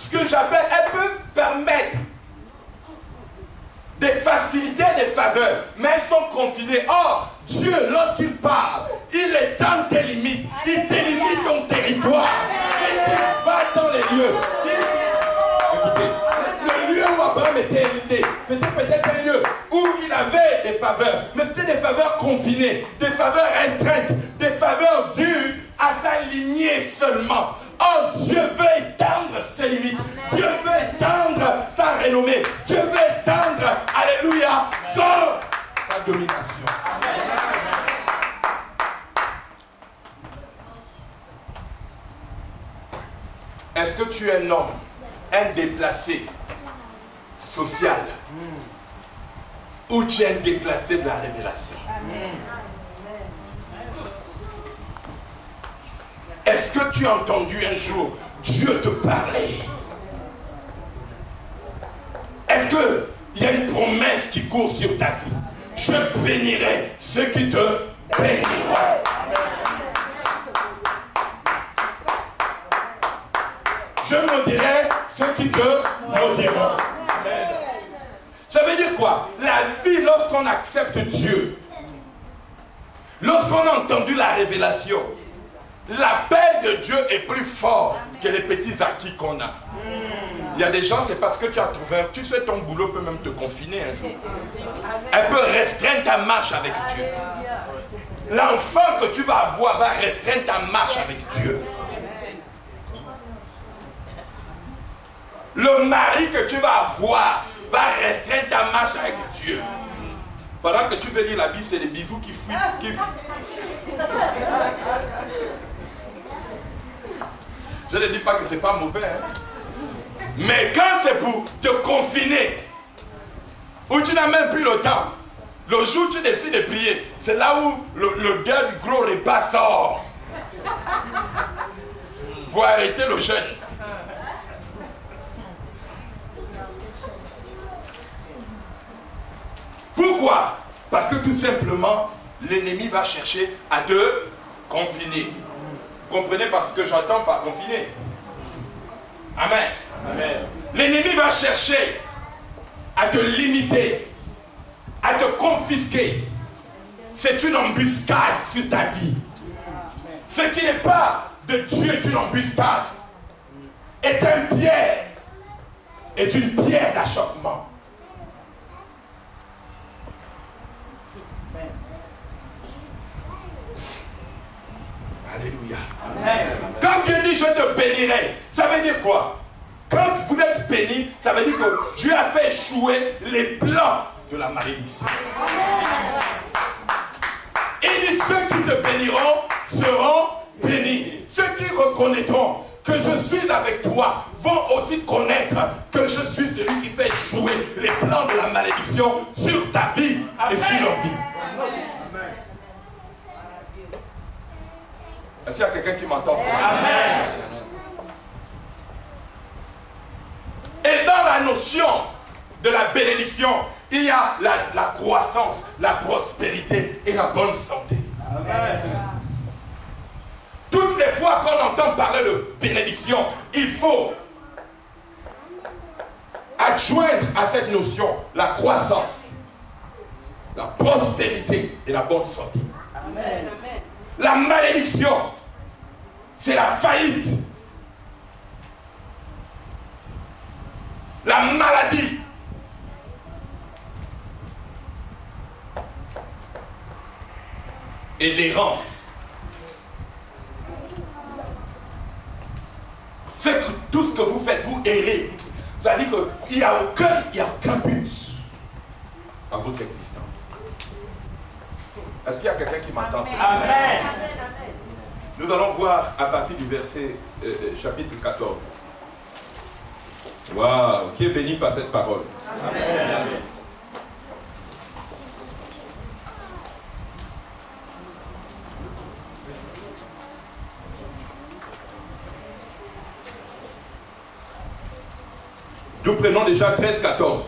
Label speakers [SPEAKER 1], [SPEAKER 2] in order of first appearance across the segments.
[SPEAKER 1] ce que j'appelle, elles peuvent permettre des facilités, des faveurs, mais elles sont confinées. Or, Dieu, lorsqu'il parle, il étend tes limites, il délimite ton territoire, il va dans les lieux. Écoutez, le lieu où Abraham était élevé, c'était peut-être un lieu où il avait des faveurs, mais c'était des faveurs confinées, des faveurs restreintes, des faveurs dues à sa lignée seulement. Oh, Dieu veut étendre ses limites. Dieu veut étendre sa renommée. Dieu veut étendre, alléluia, sa domination. Est-ce que tu es un homme, un déplacé social, ou tu es un déplacé de la révélation? Est-ce que tu as entendu un jour Dieu te parler? Est-ce qu'il y a une promesse qui court sur ta vie? Je bénirai ceux qui te béniront. Je maudirai ceux qui te maudiront. Ça veut dire quoi? La vie, lorsqu'on accepte Dieu, lorsqu'on a entendu la révélation, l'appel de Dieu est plus fort que les petits acquis qu'on a. Il y a des gens, c'est parce que tu as trouvé, tu sais, ton boulot peut même te confiner un jour. Elle peut restreindre ta marche avec Dieu. L'enfant que tu vas avoir va restreindre ta marche avec Dieu. Le mari que tu vas avoir va restreindre ta marche avec Dieu. Pendant que tu veux lire la Bible, c'est les bisous qui fuient. Je ne dis pas que ce n'est pas mauvais. Mais quand c'est pour te confiner, où tu n'as même plus le temps, le jour où tu décides de prier, c'est là où l'odeur du gros repas sort. Pour arrêter le jeûne. Pourquoi? Parce que tout simplement, l'ennemi va chercher à te confiner. Vous comprenez par ce que j'entends par confiner? Amen. Amen. L'ennemi va chercher à te limiter, à te confisquer. C'est une embuscade sur ta vie. Ce qui n'est pas de Dieu est une embuscade, est un piège, est une pierre d'achoppement. Alléluia. Amen. Quand Dieu dit je te bénirai, ça veut dire quoi? Quand vous êtes béni, ça veut dire que Dieu a fait échouer les plans de la malédiction. Il dit ceux qui te béniront seront bénis. Ceux qui reconnaîtront que je suis avec toi vont aussi connaître que je suis celui qui fait échouer les plans de la malédiction sur ta vie et sur leur vie. Est-ce qu'il y a quelqu'un qui m'entend? Amen. Et dans la notion de la bénédiction, il y a la croissance, la prospérité et la bonne santé. Amen. Toutes les fois qu'on entend parler de bénédiction, il faut adjoindre à cette notion la croissance, la prospérité et la bonne santé. Amen. La malédiction, c'est la faillite. La maladie. Et l'errance. Tout ce que vous faites, vous errez. Ça veut dire qu'il n'y a aucun but à votre existence. Est-ce qu'il y a quelqu'un qui m'entend? Amen. Nous allons voir à partir du verset chapitre 14. Waouh, qui est béni par cette parole. Amen. Amen. Nous prenons déjà 13-14.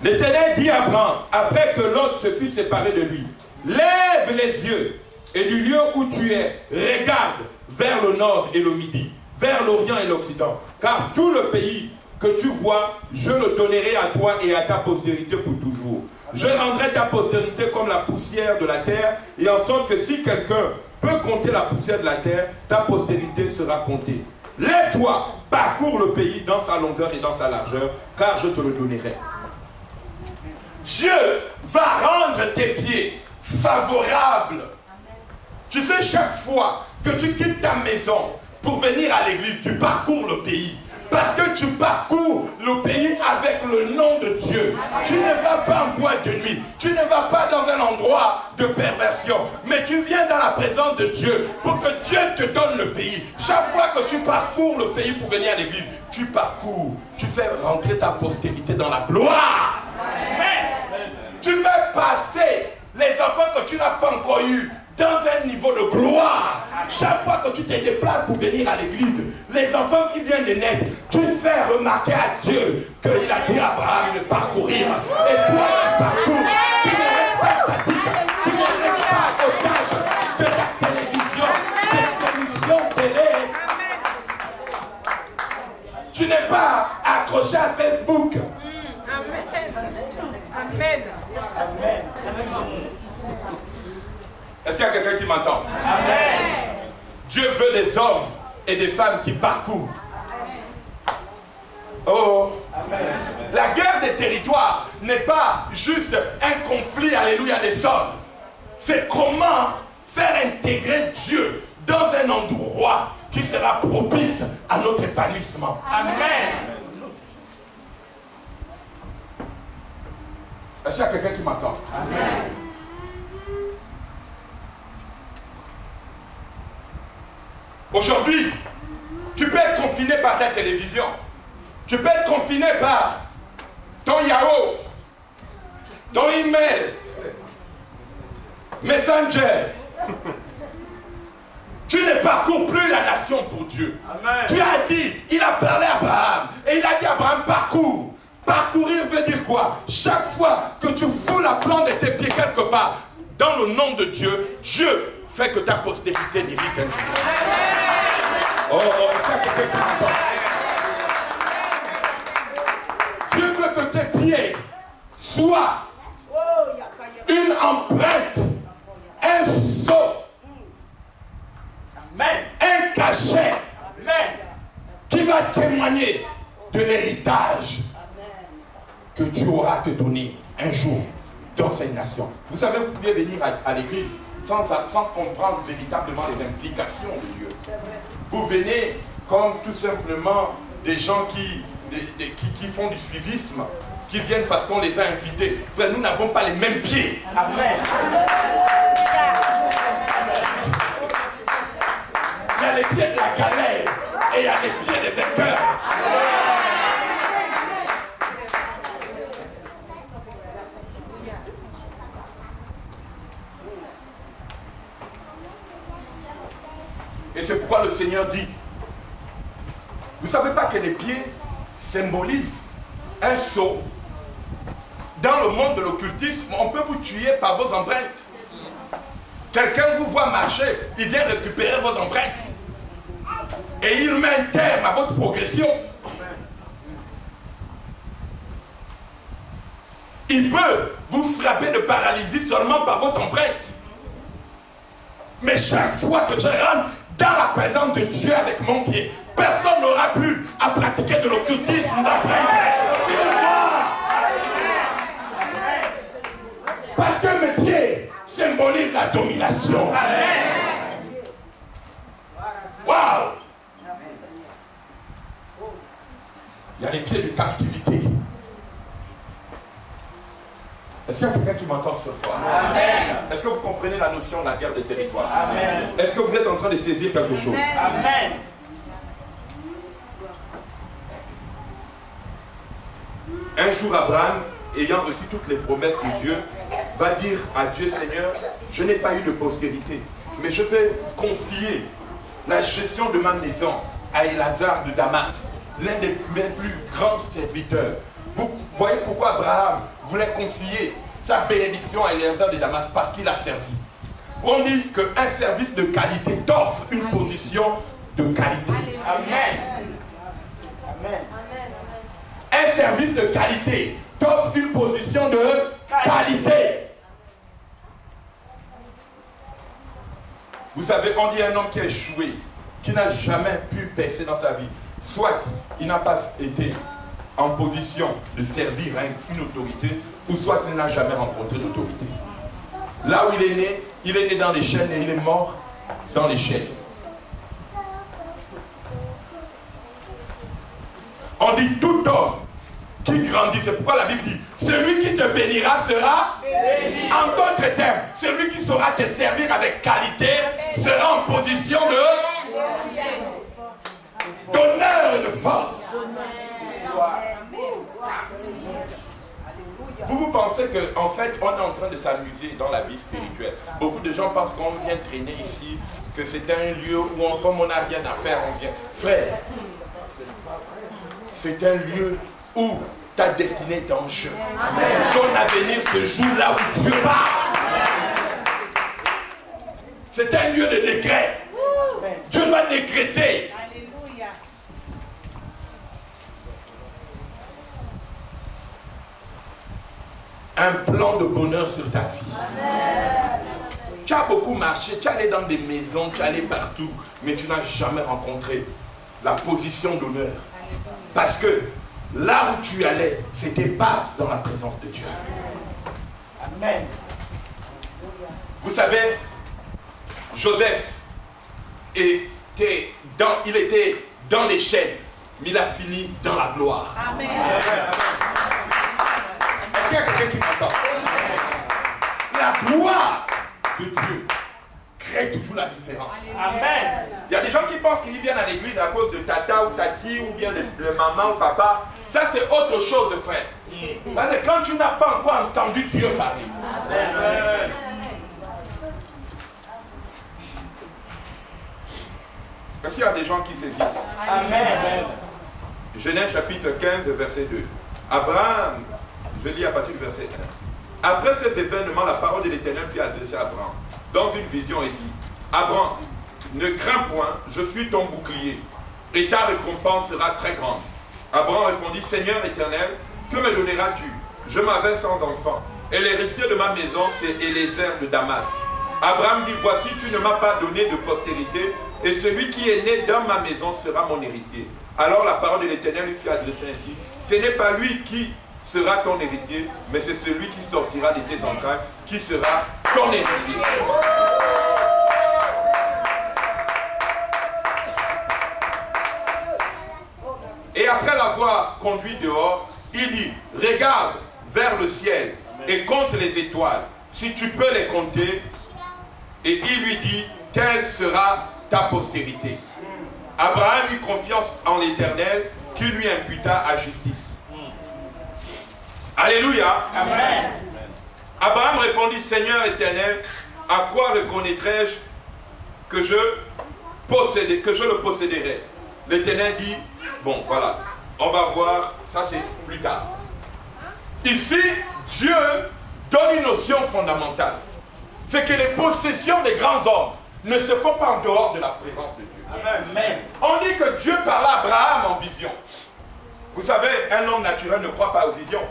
[SPEAKER 1] L'Éternel dit à Abraham, après que l'autre se fut séparé de lui, lève les yeux et du lieu où tu es, regarde vers le nord et le midi, vers l'Orient et l'Occident. Car tout le pays que tu vois, je le donnerai à toi et à ta postérité pour toujours. Je rendrai ta postérité comme la poussière de la terre, et en sorte que si quelqu'un peut compter la poussière de la terre, ta postérité sera comptée. Lève-toi, parcours le pays dans sa longueur et dans sa largeur, car je te le donnerai. Dieu va rendre tes pieds favorables. Tu sais, chaque fois que tu quittes ta maison pour venir à l'église, tu parcours le pays. Parce que tu parcours le pays avec le nom de Dieu. Tu ne vas pas en boîte de nuit. Tu ne vas pas dans un endroit de perversion. Mais tu viens dans la présence de Dieu pour que Dieu te donne le pays. Chaque fois que tu parcours le pays pour venir à l'église, tu parcours. Tu fais rentrer ta postérité dans la gloire. Tu fais passer les enfants que tu n'as pas encore eus dans un niveau de gloire. Chaque fois que tu te déplaces pour venir à l'église, les enfants qui viennent de naître, tu fais remarquer à Dieu qu'il a dit à Abraham de parcourir. Et toi tu parcours, tu ne restes pas statique, tu ne restes pas otage de la télévision, des émissions télé. Tu n'es pas accroché à Facebook.
[SPEAKER 2] Amen. Amen.
[SPEAKER 1] Est-ce qu'il y a quelqu'un qui m'entend?
[SPEAKER 2] Amen.
[SPEAKER 1] Dieu veut des hommes et des femmes qui parcourent. Oh, amen. La guerre des territoires n'est pas juste un conflit, alléluia, des hommes. C'est comment faire intégrer Dieu dans un endroit qui sera propice à notre épanouissement.
[SPEAKER 2] Amen.
[SPEAKER 1] Est-ce qu'il y a quelqu'un qui m'entend?
[SPEAKER 2] Amen.
[SPEAKER 1] Aujourd'hui, tu peux être confiné par ta télévision. Tu peux être confiné par ton Yahoo, ton email, Messenger. Tu ne parcours plus la nation pour Dieu.
[SPEAKER 2] Amen.
[SPEAKER 1] Tu as dit, il a parlé à Abraham. Et il a dit à Abraham, parcours. Parcourir veut dire quoi? Chaque fois que tu fous la plante de tes pieds quelque part, dans le nom de Dieu, Dieu fait que ta postérité n'hérite un jour. Oh, ça c'est quelqu'un qui m'entend. Dieu veut que tes pieds soient une empreinte, un sceau, un cachet qui va témoigner de l'héritage que Dieu aura te donné un jour dans cette nation. Vous savez, vous pouvez venir à l'église sans comprendre véritablement les implications de Dieu. Vous venez comme tout simplement des gens qui font du suivisme, qui viennent parce qu'on les a invités. Frère, nous n'avons pas les mêmes pieds.
[SPEAKER 2] Amen.
[SPEAKER 1] Il y a les pieds de la galère et il y a les pieds des vainqueurs. Et c'est pourquoi le Seigneur dit, vous ne savez pas que les pieds symbolisent un sceau. Dans le monde de l'occultisme, on peut vous tuer par vos empreintes. Quelqu'un vous voit marcher, il vient récupérer vos empreintes. Et il met un terme à votre progression. Il peut vous frapper de paralysie seulement par votre empreinte. Mais chaque fois que je rentre dans la présence de Dieu avec mon pied, personne n'aura plus à pratiquer de l'occultisme d'empreinte sur moi. Parce que mes pieds symbolisent la domination. Waouh! Il y a les pieds de captivité. Est-ce qu'il y a quelqu'un qui m'entend sur toi?
[SPEAKER 2] Amen.
[SPEAKER 1] Est-ce que vous comprenez la notion de la guerre des territoires?
[SPEAKER 2] Amen.
[SPEAKER 1] Est-ce que vous êtes en train de saisir quelque chose?
[SPEAKER 2] Amen.
[SPEAKER 1] Un jour, Abraham, ayant reçu toutes les promesses de Dieu, va dire à Dieu, Seigneur, je n'ai pas eu de postérité, mais je vais confier la gestion de ma maison à Elazar de Damas, l'un des mes plus grands serviteurs. Vous voyez pourquoi Abraham voulait confier sa bénédiction à Elazar de Damas? Parce qu'il a servi. On dit qu'un service de qualité t'offre une position de qualité.
[SPEAKER 2] Amen. Amen.
[SPEAKER 1] Un service de qualité t'offre une position de qualité. Vous savez, on dit un homme qui a échoué, qui n'a jamais pu percer dans sa vie. Soit il n'a pas été en position de servir à une autorité, ou soit il n'a jamais rencontré d'autorité. Là où il est né dans les chaînes et il est mort dans les chaînes. On dit tout homme qui grandit, c'est pourquoi la Bible dit, celui qui te bénira sera béni. En d'autres termes, celui qui saura te servir avec qualité sera en position d'honneur et de force. Vous pensez qu'en fait, on est en train de s'amuser dans la vie spirituelle. Beaucoup de gens pensent qu'on vient traîner ici, que c'est un lieu où, comme on n'a rien à faire, on vient. Frère, c'est un lieu où ta destinée est en jeu. Ton avenir se joue là où Dieu parle. C'est un lieu de décret. Dieu doit décréter. Un plan de bonheur sur ta vie. Tu as beaucoup marché, tu es allé dans des maisons, tu es allé partout, mais tu n'as jamais rencontré la position d'honneur. Parce que là où tu allais, ce n'était pas dans la présence de Dieu.
[SPEAKER 2] Amen.
[SPEAKER 1] Vous savez, Joseph était dans les chaînes, mais il a fini dans la gloire.
[SPEAKER 3] Amen.
[SPEAKER 1] Est-ce qu'il y a quelqu'un qui m'entend? La gloire de Dieu crée toujours la différence.
[SPEAKER 2] Amen.
[SPEAKER 1] Il y a des gens qui pensent qu'ils viennent à l'église à cause de tata ou tati ou bien de maman ou papa. Ça c'est autre chose, frère. Parce que quand tu n'as pas encore entendu Dieu parler. Amen. Est-ce qu'il y a des gens qui saisissent?
[SPEAKER 2] Amen.
[SPEAKER 1] Genèse chapitre 15, verset 2. Abraham, je lis à partir du verset 1. Après ces événements, la parole de l'Éternel fut adressée à Abraham. Dans une vision, il dit, Abraham, ne crains point, je suis ton bouclier, et ta récompense sera très grande. Abraham répondit, Seigneur éternel, que me donneras-tu? Je m'avais sans enfant, et l'héritier de ma maison, c'est Élézer de Damas. Abraham dit, voici, tu ne m'as pas donné de postérité, et celui qui est né dans ma maison sera mon héritier. Alors la parole de l'Éternel lui fut adressée ainsi, ce n'est pas lui qui sera ton héritier, mais c'est celui qui sortira de tes entrailles qui sera ton héritier. Et après l'avoir conduit dehors, il dit, regarde vers le ciel et compte les étoiles, si tu peux les compter. Et il lui dit, telle sera ta postérité. Abraham eut confiance en l'Éternel, qui lui imputa à justice. Alléluia.
[SPEAKER 2] Amen.
[SPEAKER 1] Abraham répondit, Seigneur éternel, à quoi reconnaîtrai-je que je le posséderai? L'Éternel dit, bon voilà, on va voir, ça c'est plus tard. Ici, Dieu donne une notion fondamentale. C'est que les possessions des grands hommes ne se font pas en dehors de la présence de Dieu.
[SPEAKER 2] Amen.
[SPEAKER 1] On dit que Dieu parla à Abraham en vision. Vous savez, un homme naturel ne croit pas aux visions.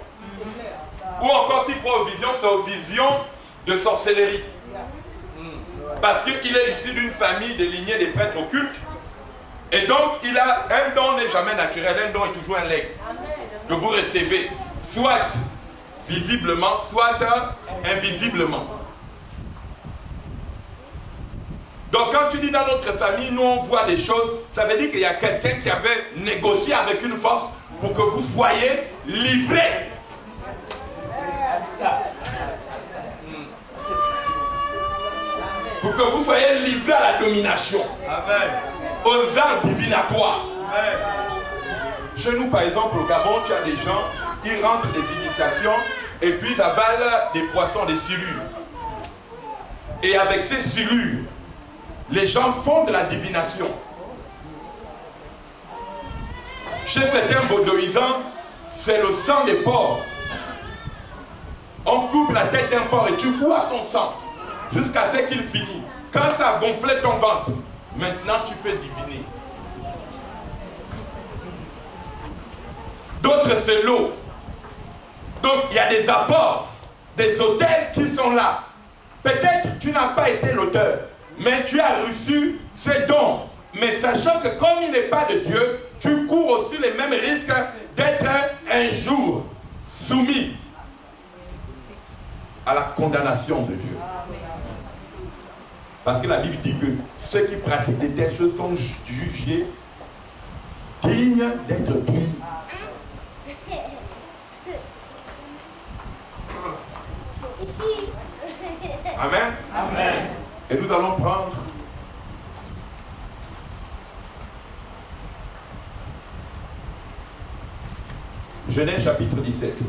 [SPEAKER 1] Ou encore s'il croit aux visions, c'est aux visions de sorcellerie. Parce qu'il est issu d'une famille de lignée des prêtres occultes. Et donc, il a un don n'est jamais naturel, un don est toujours un legs que vous recevez, soit visiblement, soit invisiblement. Donc quand tu dis dans notre famille, nous on voit des choses, ça veut dire qu'il y a quelqu'un qui avait négocié avec une force pour que vous soyez livrés. Pour que vous soyez livrés à la domination.
[SPEAKER 2] Amen.
[SPEAKER 1] Aux arts divinatoires.
[SPEAKER 2] Amen.
[SPEAKER 1] Chez nous par exemple au Gabon, tu as des gens, ils rentrent des initiations et puis ils avalent des poissons, des silures. Et avec ces silures, les gens font de la divination. Chez certains vaudoisans, c'est le sang des porcs. On coupe la tête d'un porc et tu bois son sang jusqu'à ce qu'il finisse. Quand ça a gonflé ton ventre, maintenant tu peux diviner. l'autre c'est l'eau. Donc il y a des apports, des autels qui sont là. Peut-être tu n'as pas été l'auteur, mais tu as reçu ces dons. Mais sachant que comme il n'est pas de Dieu, tu cours aussi les mêmes risques d'être un jour soumis à la condamnation de Dieu. Parce que la Bible dit que ceux qui pratiquent de telles choses sont jugés dignes d'être tués. Amen.
[SPEAKER 2] Amen.
[SPEAKER 1] Et nous allons prendre Genèse chapitre 17.